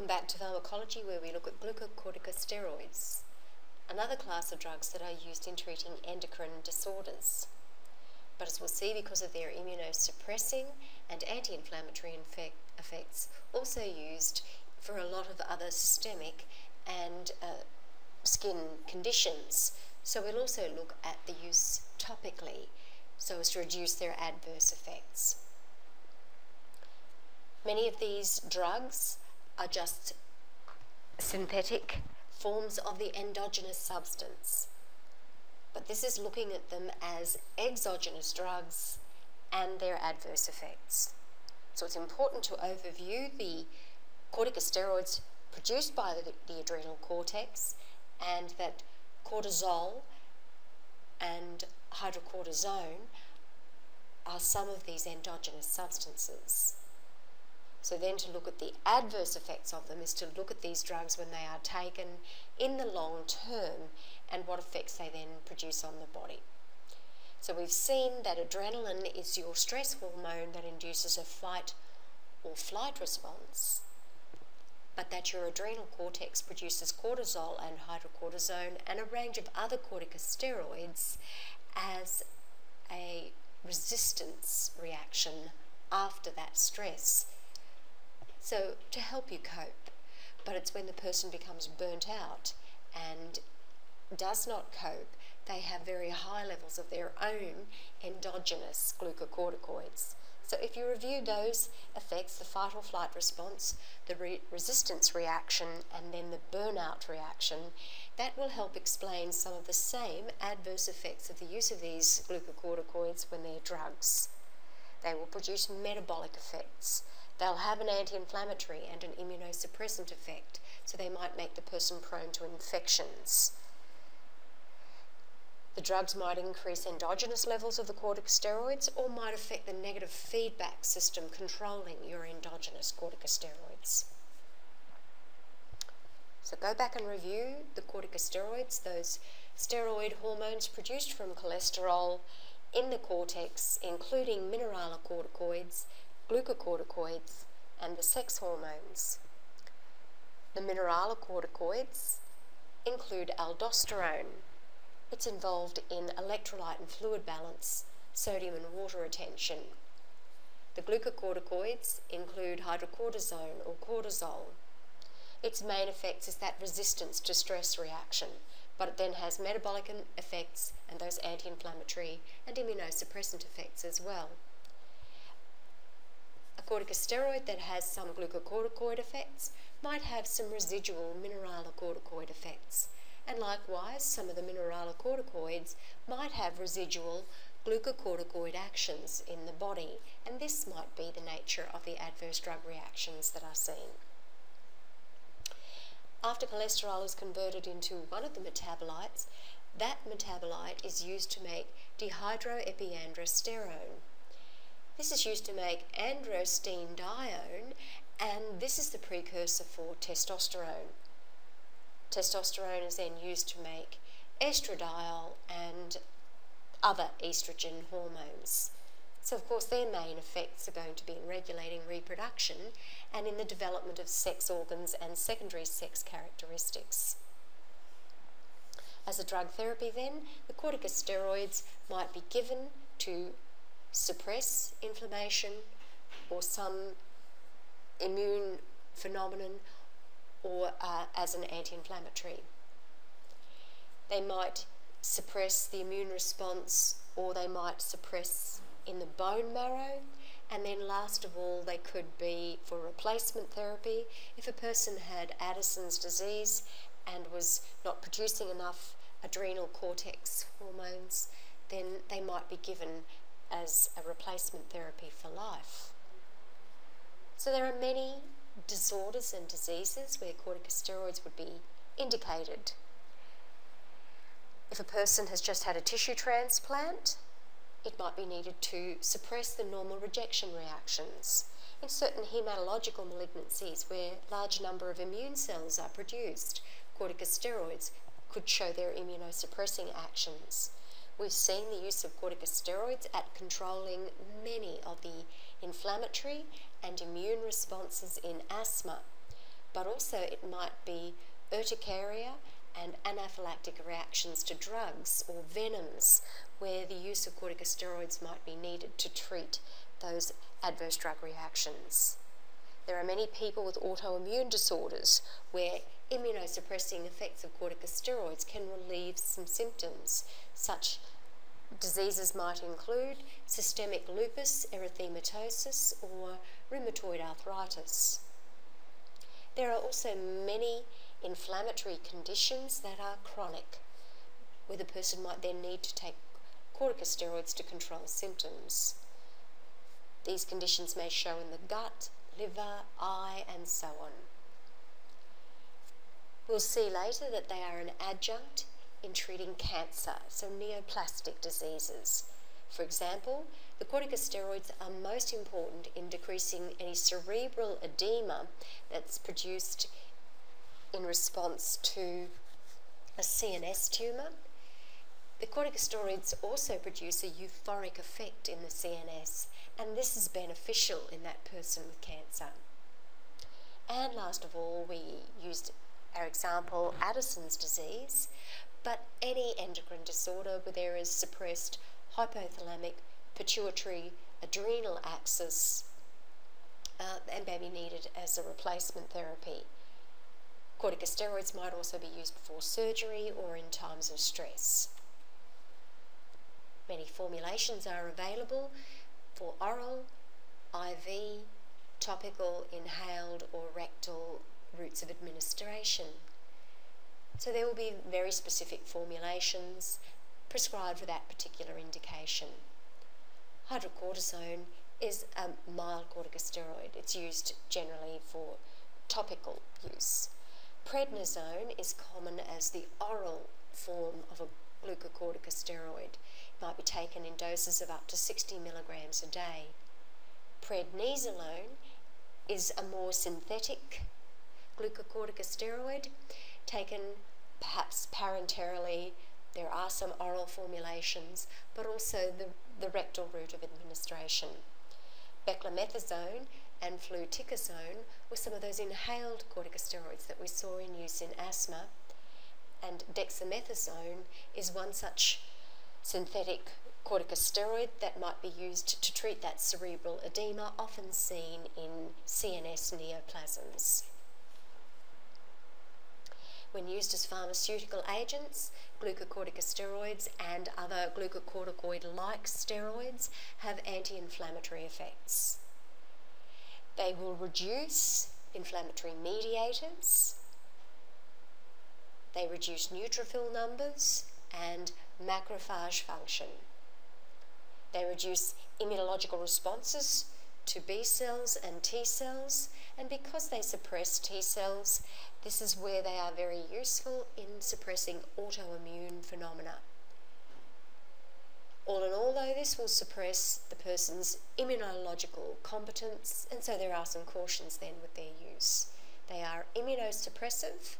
back to pharmacology, where we look at glucocorticosteroids, another class of drugs that are used in treating endocrine disorders. But as we'll see, because of their immunosuppressing and anti-inflammatory effects, also used for a lot of other systemic and skin conditions. So we'll also look at the use topically so as to reduce their adverse effects. Many of these drugs are just synthetic forms of the endogenous substance, but this is looking at them as exogenous drugs and their adverse effects. So it's important to overview the corticosteroids produced by the adrenal cortex, and that cortisol and hydrocortisone are some of these endogenous substances. So then to look at the adverse effects of them is to look at these drugs when they are taken in the long term and what effects they then produce on the body. So we've seen that adrenaline is your stress hormone that induces a fight or flight response, but that your adrenal cortex produces cortisol and hydrocortisone and a range of other corticosteroids as a resistance reaction after that stress. So to help you cope, but it's when the person becomes burnt out and does not cope, they have very high levels of their own endogenous glucocorticoids. So if you review those effects, the fight or flight response, the resistance reaction, and then the burnout reaction, that will help explain some of the same adverse effects of the use of these glucocorticoids when they're drugs. They will produce metabolic effects. They'll have an anti-inflammatory and an immunosuppressant effect, so they might make the person prone to infections. The drugs might increase endogenous levels of the corticosteroids or might affect the negative feedback system controlling your endogenous corticosteroids. So go back and review the corticosteroids, those steroid hormones produced from cholesterol in the cortex, including mineralocorticoids, glucocorticoids, and the sex hormones. The mineralocorticoids include aldosterone. It's involved in electrolyte and fluid balance, sodium and water retention. The glucocorticoids include hydrocortisone or cortisol. Its main effects is that resistance to stress reaction, but it then has metabolic effects and those anti-inflammatory and immunosuppressant effects as well. A corticosteroid that has some glucocorticoid effects might have some residual mineralocorticoid effects, and likewise some of the mineralocorticoids might have residual glucocorticoid actions in the body, and this might be the nature of the adverse drug reactions that are seen. After cholesterol is converted into one of the metabolites, that metabolite is used to make dehydroepiandrosterone. This is used to make androstenedione, and this is the precursor for testosterone. Testosterone is then used to make estradiol and other estrogen hormones. So of course their main effects are going to be in regulating reproduction and in the development of sex organs and secondary sex characteristics. As a drug therapy then, the corticosteroids might be given to suppress inflammation or some immune phenomenon, or as an anti-inflammatory. They might suppress the immune response, or they might suppress in the bone marrow, and then last of all they could be for replacement therapy. If a person had Addison's disease and was not producing enough adrenal cortex hormones, then they might be given as a replacement therapy for life. So there are many disorders and diseases where corticosteroids would be indicated. If a person has just had a tissue transplant, it might be needed to suppress the normal rejection reactions. In certain hematological malignancies where large number of immune cells are produced, corticosteroids could show their immunosuppressing actions. We've seen the use of corticosteroids at controlling many of the inflammatory and immune responses in asthma, but also it might be urticaria and anaphylactic reactions to drugs or venoms, where the use of corticosteroids might be needed to treat those adverse drug reactions. There are many people with autoimmune disorders where immunosuppressing effects of corticosteroids can relieve some symptoms. Such diseases might include systemic lupus erythematosus or rheumatoid arthritis. There are also many inflammatory conditions that are chronic, where the person might then need to take corticosteroids to control symptoms. These conditions may show in the gut, liver, eye, and so on. We'll see later that they are an adjunct in treating cancer, so neoplastic diseases. For example, the corticosteroids are most important in decreasing any cerebral edema that's produced in response to a CNS tumour. The corticosteroids also produce a euphoric effect in the CNS, and this is beneficial in that person with cancer. And last of all, we used our example, Addison's disease, but any endocrine disorder where there is suppressed hypothalamic, pituitary, adrenal axis and may be needed as a replacement therapy. Corticosteroids might also be used before surgery or in times of stress. Many formulations are available for oral, IV, topical, inhaled or rectal routes of administration. So there will be very specific formulations prescribed for that particular indication. Hydrocortisone is a mild corticosteroid. It's used generally for topical use. Prednisone is common as the oral form of a glucocorticosteroid. It might be taken in doses of up to 60 milligrams a day. Prednisolone is a more synthetic glucocorticosteroid taken perhaps parenterally. There are some oral formulations, but also the rectal route of administration. Beclomethasone and fluticasone were some of those inhaled corticosteroids that we saw in use in asthma, and dexamethasone is one such synthetic corticosteroid that might be used to treat that cerebral edema often seen in CNS neoplasms. When used as pharmaceutical agents, glucocorticosteroids and other glucocorticoid-like steroids have anti-inflammatory effects. They will reduce inflammatory mediators, they reduce neutrophil numbers and macrophage function. They reduce immunological responses to B cells and T cells, and because they suppress T cells, this is where they are very useful in suppressing autoimmune phenomena. All in all, though, this will suppress the person's immunological competence, and so there are some cautions then with their use. They are immunosuppressive,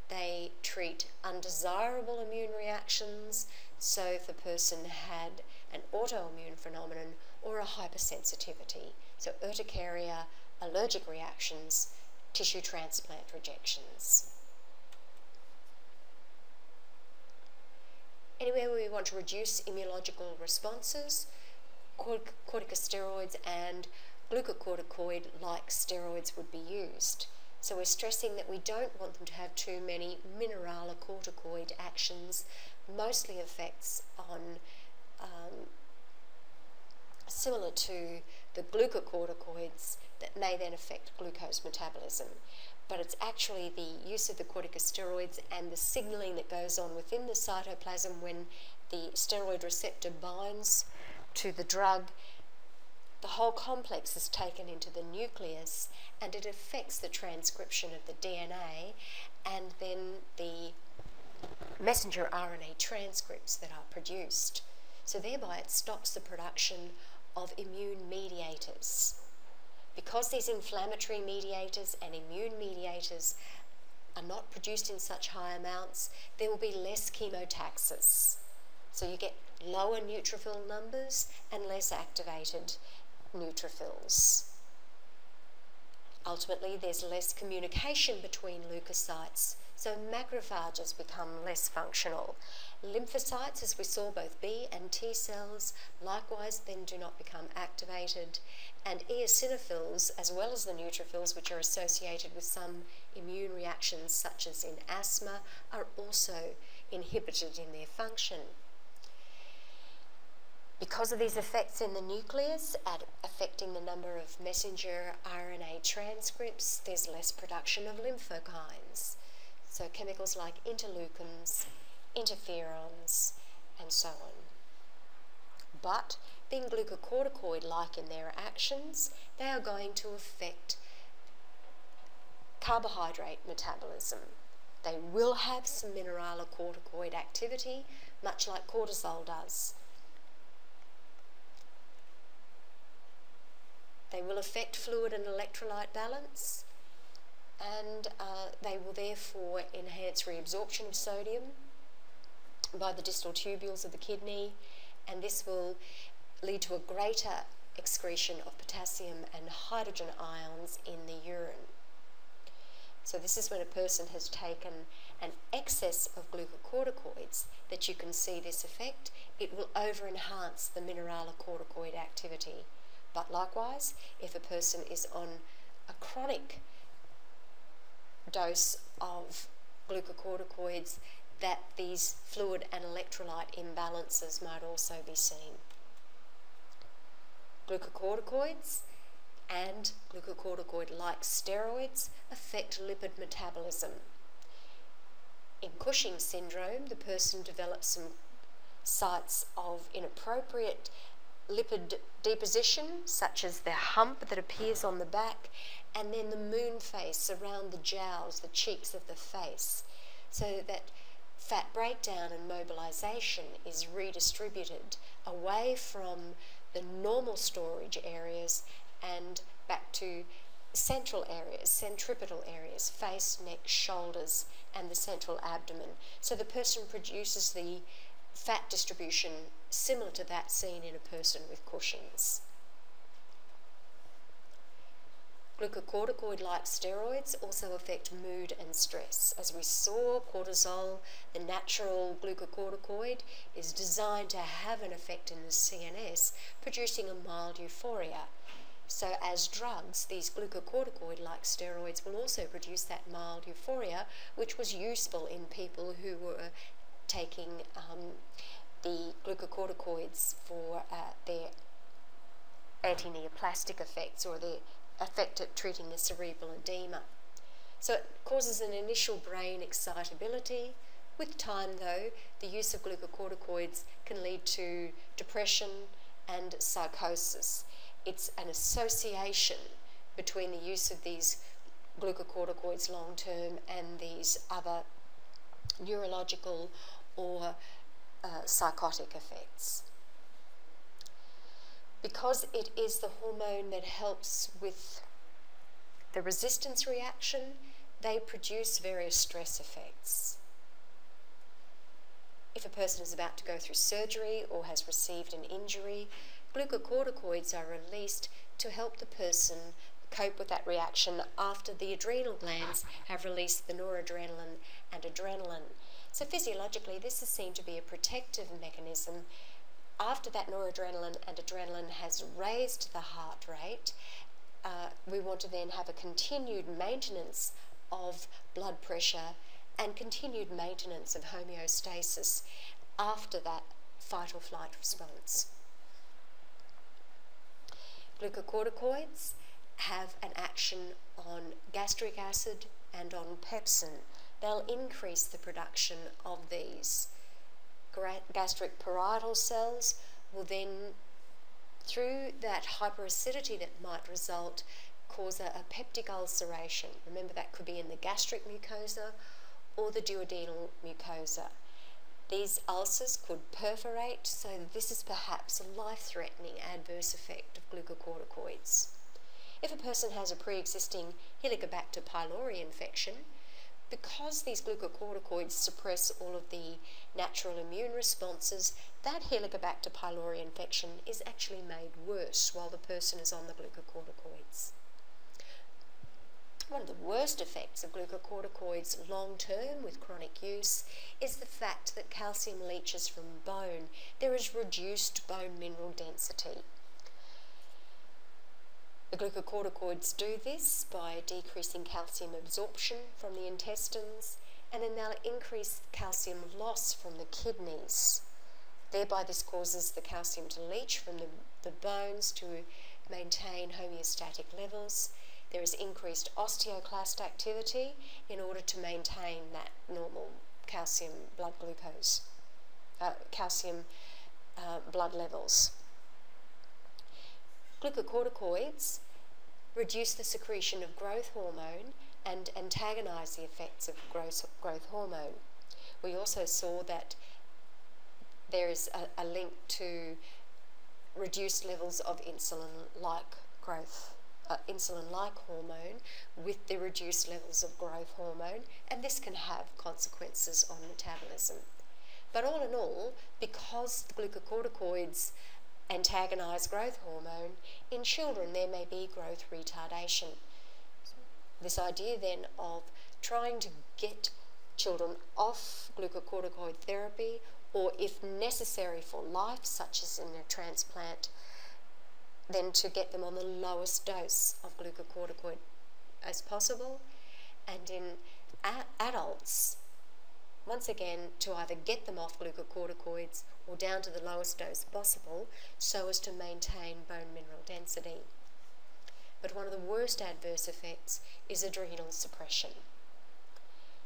they treat undesirable immune reactions, so if the person had an autoimmune phenomenon or a hypersensitivity, so urticaria, allergic reactions, tissue transplant rejections. Anywhere where we want to reduce immunological responses, corticosteroids and glucocorticoid-like steroids would be used. So we're stressing that we don't want them to have too many mineralocorticoid actions, mostly effects on similar to the glucocorticoids that may then affect glucose metabolism. But it's actually the use of the corticosteroids and the signalling that goes on within the cytoplasm when the steroid receptor binds to the drug. The whole complex is taken into the nucleus and it affects the transcription of the DNA and then the messenger RNA transcripts that are produced. So thereby it stops the production of immune mediators. Because these inflammatory mediators and immune mediators are not produced in such high amounts, there will be less chemotaxis. So you get lower neutrophil numbers and less activated neutrophils. Ultimately, there's less communication between leukocytes, so macrophages become less functional. Lymphocytes, as we saw, both B and T cells, likewise then do not become activated, and eosinophils, as well as the neutrophils, which are associated with some immune reactions such as in asthma, are also inhibited in their function. Because of these effects in the nucleus, affecting the number of messenger RNA transcripts, there's less production of lymphokines. So chemicals like interleukins, interferons, and so on. But being glucocorticoid-like in their actions, they are going to affect carbohydrate metabolism. They will have some mineralocorticoid activity, much like cortisol does. They will affect fluid and electrolyte balance, and they will therefore enhance reabsorption of sodium by the distal tubules of the kidney, and this will lead to a greater excretion of potassium and hydrogen ions in the urine. So this is when a person has taken an excess of glucocorticoids that you can see this effect. It will over-enhance the mineralocorticoid activity. But likewise, if a person is on a chronic dose of glucocorticoids, that these fluid and electrolyte imbalances might also be seen. Glucocorticoids and glucocorticoid-like steroids affect lipid metabolism. In Cushing's syndrome, the person develops some sites of inappropriate lipid deposition, such as the hump that appears on the back, and then the moon face around the jowls, the cheeks of the face, so that fat breakdown and mobilization is redistributed away from the normal storage areas and back to central areas, centripetal areas, face, neck, shoulders, and the central abdomen. So the person produces the fat distribution similar to that seen in a person with Cushing's. Glucocorticoid-like steroids also affect mood and stress. As we saw, cortisol, the natural glucocorticoid, is designed to have an effect in the CNS, producing a mild euphoria. So as drugs, these glucocorticoid-like steroids will also produce that mild euphoria, which was useful in people who were taking the glucocorticoids for their antineoplastic effects or the effect at treating the cerebral edema. So it causes an initial brain excitability. With time, though, the use of glucocorticoids can lead to depression and psychosis. It's an association between the use of these glucocorticoids long term and these other neurological or psychotic effects. Because it is the hormone that helps with the resistance reaction, they produce various stress effects. If a person is about to go through surgery or has received an injury, glucocorticoids are released to help the person cope with that reaction after the adrenal glands have released the noradrenaline and adrenaline. So physiologically, this is seen to be a protective mechanism. After that noradrenaline and adrenaline has raised the heart rate, we want to then have a continued maintenance of blood pressure and continued maintenance of homeostasis after that fight or flight response. Glucocorticoids have an action on gastric acid and on pepsin. They'll increase the production of these. Gastric parietal cells will then, through that hyperacidity that might result, cause a peptic ulceration. Remember, that could be in the gastric mucosa or the duodenal mucosa. These ulcers could perforate, so this is perhaps a life-threatening adverse effect of glucocorticoids. If a person has a pre-existing Helicobacter pylori infection, because these glucocorticoids suppress all of the natural immune responses, that Helicobacter pylori infection is actually made worse while the person is on the glucocorticoids. One of the worst effects of glucocorticoids long-term with chronic use is the fact that calcium leaches from bone. There is reduced bone mineral density. The glucocorticoids do this by decreasing calcium absorption from the intestines, and then they'll increase calcium loss from the kidneys. Thereby this causes the calcium to leach from the bones to maintain homeostatic levels. There is increased osteoclast activity in order to maintain that normal calcium blood glucose, blood levels. Glucocorticoids reduce the secretion of growth hormone and antagonise the effects of growth hormone. We also saw that there is a link to reduced levels of insulin-like hormone with the reduced levels of growth hormone, and this can have consequences on metabolism. But all in all, because the glucocorticoids antagonise growth hormone, in children there may be growth retardation. This idea then of trying to get children off glucocorticoid therapy, or if necessary for life, such as in a transplant, then to get them on the lowest dose of glucocorticoid as possible, and in adults, once again, to either get them off glucocorticoids or down to the lowest dose possible so as to maintain bone mineral density. But one of the worst adverse effects is adrenal suppression.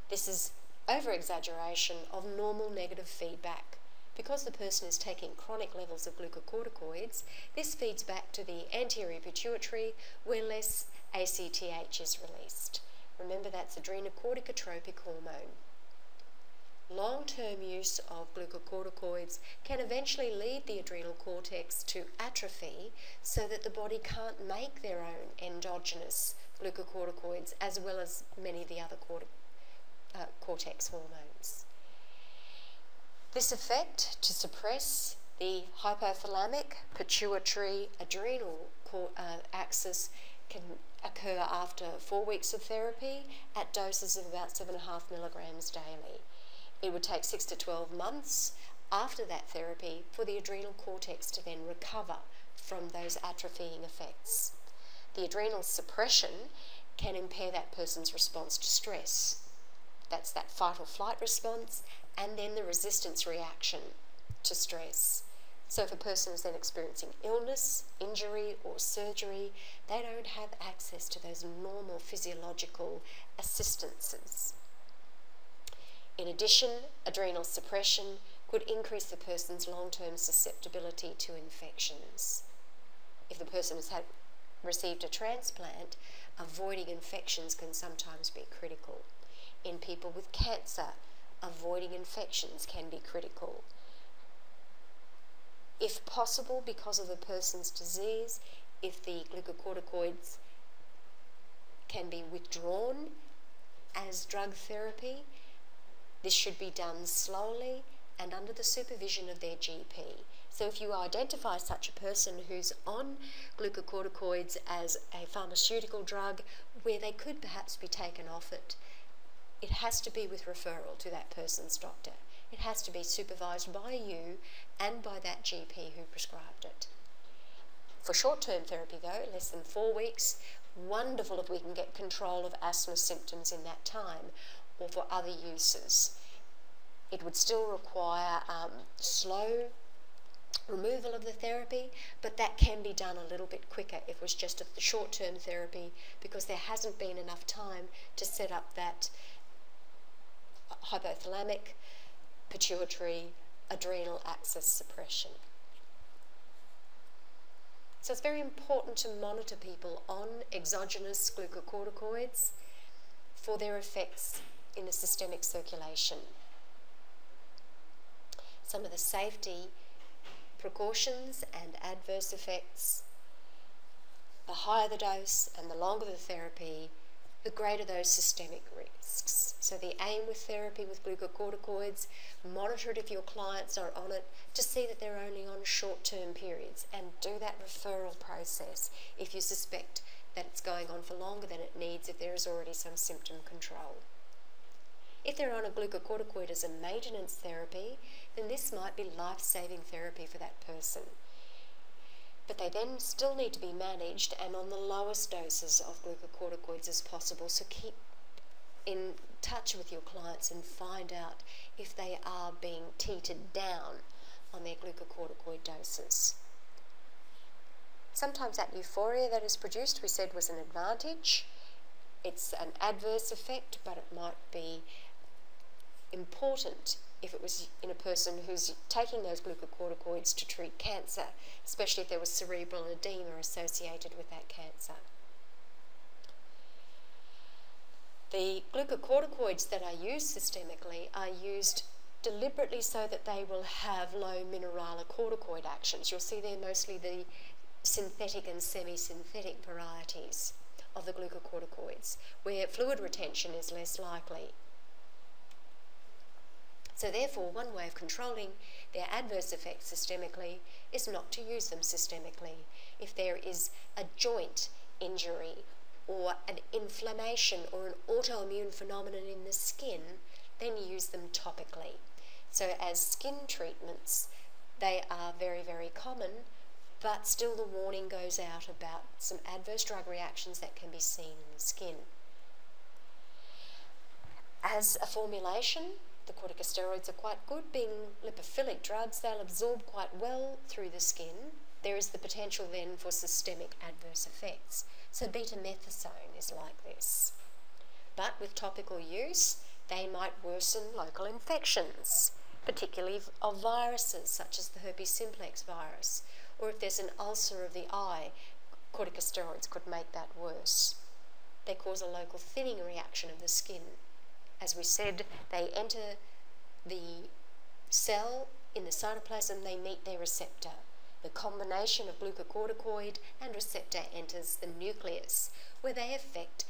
This is over-exaggeration of normal negative feedback. Because the person is taking chronic levels of glucocorticoids, this feeds back to the anterior pituitary where less ACTH is released. Remember, that's adrenocorticotropic hormone. Long-term use of glucocorticoids can eventually lead the adrenal cortex to atrophy so that the body can't make their own endogenous glucocorticoids as well as many of the other cortex hormones. This effect to suppress the hypothalamic, pituitary, adrenal axis can occur after 4 weeks of therapy at doses of about 7.5 milligrams daily. It would take 6 to 12 months after that therapy for the adrenal cortex to then recover from those atrophying effects. The adrenal suppression can impair that person's response to stress. That's that fight or flight response, and then the resistance reaction to stress. So if a person is then experiencing illness, injury, or surgery, they don't have access to those normal physiological assistances. In addition, adrenal suppression could increase the person's long-term susceptibility to infections. If the person has received a transplant, avoiding infections can sometimes be critical. In people with cancer, avoiding infections can be critical. If possible, because of the person's disease, if the glucocorticoids can be withdrawn as drug therapy, this should be done slowly and under the supervision of their GP. So if you identify such a person who's on glucocorticoids as a pharmaceutical drug where they could perhaps be taken off it, it has to be with referral to that person's doctor. It has to be supervised by you and by that GP who prescribed it. For short-term therapy though, less than 4 weeks, wonderful if we can get control of asthma symptoms in that time, or for other uses. It would still require slow removal of the therapy, but that can be done a little bit quicker if it was just a short-term therapy, because there hasn't been enough time to set up that hypothalamic, pituitary, adrenal axis suppression. So it's very important to monitor people on exogenous glucocorticoids for their effects in the systemic circulation. Some of the safety precautions and adverse effects: the higher the dose and the longer the therapy, the greater those systemic risks. So the aim with therapy with glucocorticoids, monitor it if your clients are on it to see that they're only on short-term periods, and do that referral process if you suspect that it's going on for longer than it needs if there is already some symptom control. If they're on a glucocorticoid as a maintenance therapy, then this might be life-saving therapy for that person. But they then still need to be managed and on the lowest doses of glucocorticoids as possible, so keep in touch with your clients and find out if they are being teetered down on their glucocorticoid doses. Sometimes that euphoria that is produced, we said, was an advantage. It's an adverse effect, but it might be important if it was in a person who's taking those glucocorticoids to treat cancer, especially if there was cerebral edema associated with that cancer. The glucocorticoids that are used systemically are used deliberately so that they will have low mineralocorticoid actions. You'll see they're mostly the synthetic and semi-synthetic varieties of the glucocorticoids, where fluid retention is less likely. So therefore, one way of controlling their adverse effects systemically is not to use them systemically. If there is a joint injury or an inflammation or an autoimmune phenomenon in the skin, then use them topically. So as skin treatments, they are very, very common, but still the warning goes out about some adverse drug reactions that can be seen in the skin. As a formulation, the corticosteroids are quite good. Being lipophilic drugs, they'll absorb quite well through the skin. There is the potential then for systemic adverse effects. So betamethasone is like this. But with topical use, they might worsen local infections, particularly of viruses such as the herpes simplex virus, or if there's an ulcer of the eye, corticosteroids could make that worse. They cause a local thinning reaction of the skin. As we said, they enter the cell in the cytoplasm, they meet their receptor. The combination of glucocorticoid and receptor enters the nucleus, where they affect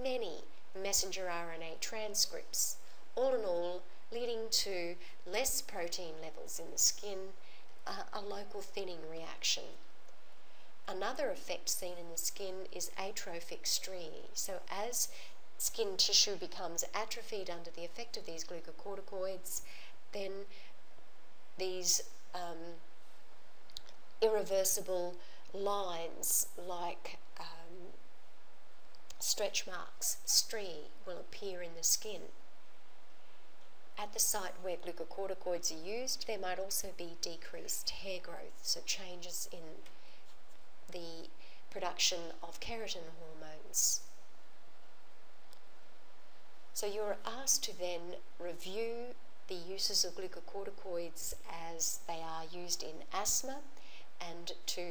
many messenger RNA transcripts, all in all leading to less protein levels in the skin, a local thinning reaction. Another effect seen in the skin is atrophic striae. So as skin tissue becomes atrophied under the effect of these glucocorticoids, then these irreversible lines like stretch marks, striae, will appear in the skin. At the site where glucocorticoids are used, there might also be decreased hair growth, so changes in the production of keratin hormones. So you're asked to then review the uses of glucocorticoids as they are used in asthma and to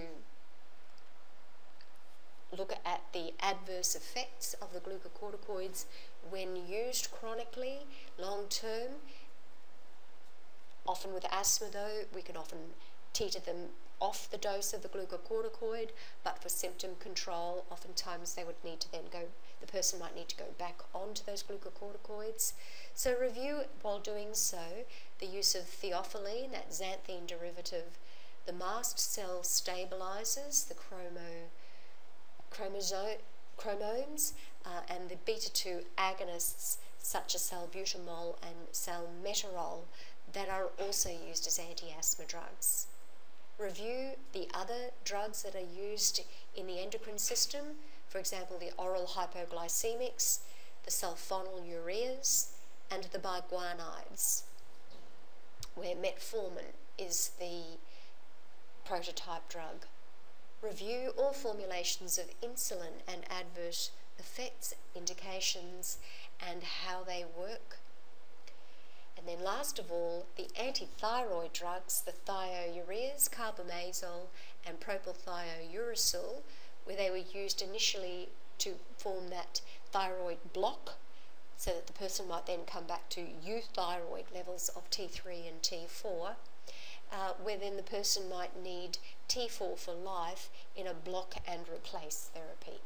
look at the adverse effects of the glucocorticoids when used chronically, long term. Often with asthma though, we can often teeter them off the dose of the glucocorticoid, but for symptom control, oftentimes they would need to then the person might need to go back onto those glucocorticoids. So review, while doing so, the use of theophylline, that xanthine derivative, the mast cell stabilizers, the chromosomes, and the beta-2 agonists such as salbutamol and salmeterol that are also used as anti-asthma drugs. Review the other drugs that are used in the endocrine system, for example the oral hypoglycemics, the sulfonylureas, and the biguanides, where metformin is the prototype drug. Review all formulations of insulin and adverse effects, indications, and how they work. And then last of all, the anti-thyroid drugs, the thioureas, carbamazole, and propylthiouracil, where they were used initially to form that thyroid block, so that the person might then come back to euthyroid levels of T3 and T4, where then the person might need T4 for life in a block and replace therapy.